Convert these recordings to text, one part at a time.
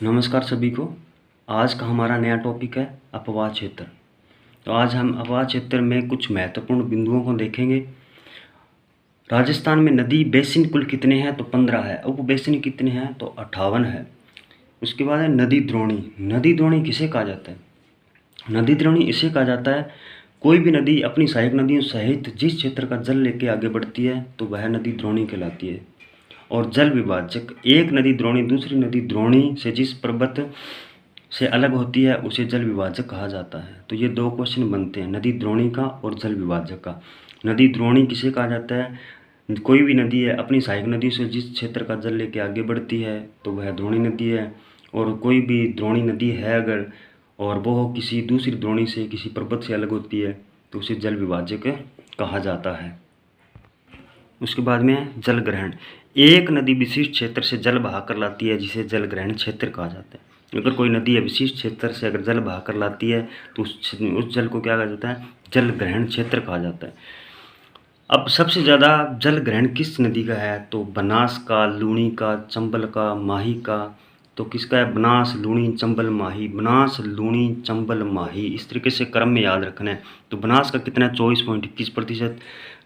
नमस्कार सभी को। आज का हमारा नया टॉपिक है अपवाह क्षेत्र। तो आज हम अपवाह क्षेत्र में कुछ महत्वपूर्ण बिंदुओं को देखेंगे। राजस्थान में नदी बेसिन कुल कितने हैं? तो 15 है। उप बेसिन कितने हैं? तो 58 है। उसके बाद है नदी द्रोणी। नदी द्रोणी किसे कहा जाता है? नदी द्रोणी इसे कहा जाता है कोई भी नदी अपनी सहायक नदियों सहित जिस क्षेत्र का जल लेके आगे बढ़ती है तो वह नदी द्रोणी कहलाती है। और जल विभाजक, एक नदी द्रोणी दूसरी नदी द्रोणी से जिस पर्वत से अलग होती है उसे जल विभाजक कहा जाता है। तो ये दो क्वेश्चन बनते हैं, नदी द्रोणी का और जल विभाजक का। नदी द्रोणी किसे कहा जाता है? कोई भी नदी है अपनी सहायक नदी से जिस क्षेत्र का जल लेके आगे बढ़ती है तो वह द्रोणी नदी है। और कोई भी द्रोणी नदी है अगर और वो किसी दूसरी द्रोणी से किसी पर्वत से अलग होती है तो उसे जल विभाजक कहा जाता है। उसके बाद में है जल ग्रहण। एक नदी विशिष्ट क्षेत्र से जल बहाकर लाती है जिसे जल ग्रहण क्षेत्र कहा जाता है। अगर कोई नदी है विशिष्ट क्षेत्र से अगर जल बहाकर लाती है तो उस जल को क्या कहा जाता है? जल ग्रहण क्षेत्र कहा जाता है। अब सबसे ज़्यादा जल ग्रहण किस नदी का है? तो बनास का, लूणी का, चंबल का, माही का। तो किसका है? बनास, लूणी, चंबल, माही। बनास, लूणी, चंबल, माही, इस तरीके से क्रम में याद रखना है। तो बनास का कितना है? 24.21%।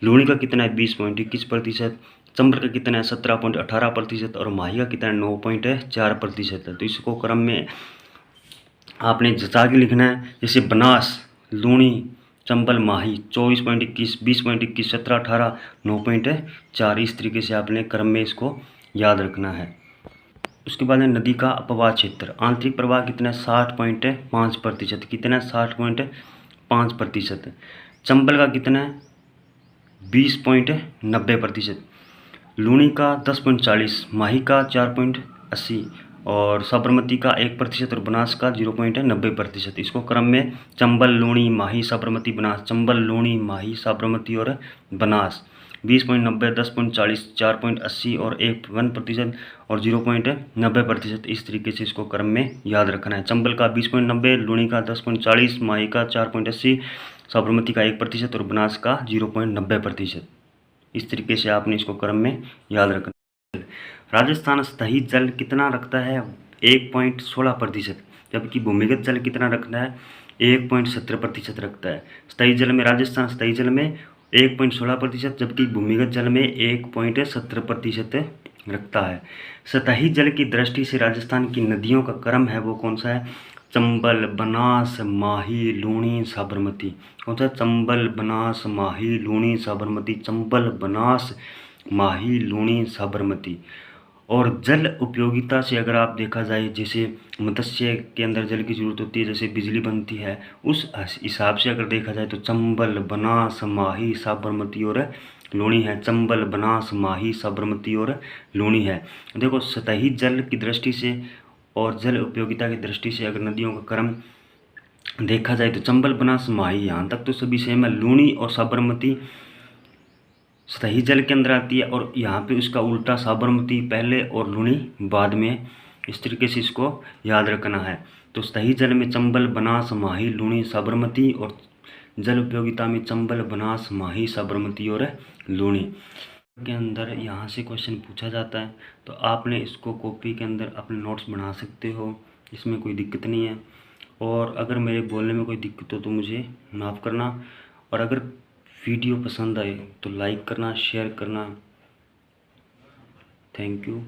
लूणी का कितना है? 20.21%। चंबल का कितना है? 17.18%। और माही का कितना है? 9.4% है। तो इसको क्रम में आपने जचा के लिखना है। जैसे बनास, लूणी, चंबल, माही 24.21, 20.21, 17, 18, 9.4, इस तरीके से आपने क्रम में इसको याद रखना है। उसके बाद है नदी का अपवाह क्षेत्र। आंतरिक प्रवाह कितना है? 60.5%। कितना है? 60.5%। चंबल का कितना है? 20.90%। लूणी का 10.40, माही का 4.80 और साबरमती का 1% और बनास का 0.90%। इसको क्रम में चंबल, लूणी, माही, साबरमती, बनास, चंबल, लूणी, माही, साबरमती और बनास 20.90, 10.40, 4.80 और 1% और 0.90%, इस तरीके से इसको क्रम में याद रखना है। चंबल का 20.90, लूणी का 10.40, माही का 4.80, साबरमती का 1% और बनास का 0.90%। इस तरीके से आपने इसको क्रम में याद रखना। राजस्थान सतही जल कितना रखता है? 1.16%। जबकि भूमिगत जल कितना रखता है? 1.70% रखता है। सतही जल में राजस्थान सतही जल में 1.16%, जबकि भूमिगत जल में 1.70% रखता है। सतही जल की दृष्टि से राजस्थान की नदियों का क्रम है वो कौन सा है? चंबल, बनास, माही, लूणी, साबरमती। कौन सा? चंबल, बनास, माही, लूणी, साबरमती। चंबल, बनास, माही, लूणी, साबरमती। और जल उपयोगिता से अगर आप देखा जाए, जैसे मत्स्य के अंदर जल की जरूरत होती है, जैसे बिजली बनती है, उस हिसाब से अगर देखा जाए तो चंबल, बनास, माही, साबरमती और लूणी है। चंबल, बनास, माही, साबरमती और लूणी है। देखो, सतही जल की दृष्टि से और जल उपयोगिता की दृष्टि से अगर नदियों का क्रम देखा जाए तो चंबल, बनास, माही यहाँ तक तो सभी सेम है। लूणी और साबरमती सतही जल के अंदर आती है और यहाँ पे उसका उल्टा, साबरमती पहले और लूणी बाद में। इस तरीके से इसको याद रखना है। तो सतही जल में चंबल, बनास, माही, लूणी, साबरमती, और जल उपयोगिता में चंबल, बनास, माही, साबरमती और लूणी के अंदर यहाँ से क्वेश्चन पूछा जाता है। तो आपने इसको कॉपी के अंदर अपने नोट्स बना सकते हो, इसमें कोई दिक्कत नहीं है। और अगर मेरे बोलने में कोई दिक्कत हो तो मुझे माफ़ करना। और अगर वीडियो पसंद आए तो लाइक करना, शेयर करना। Thank you.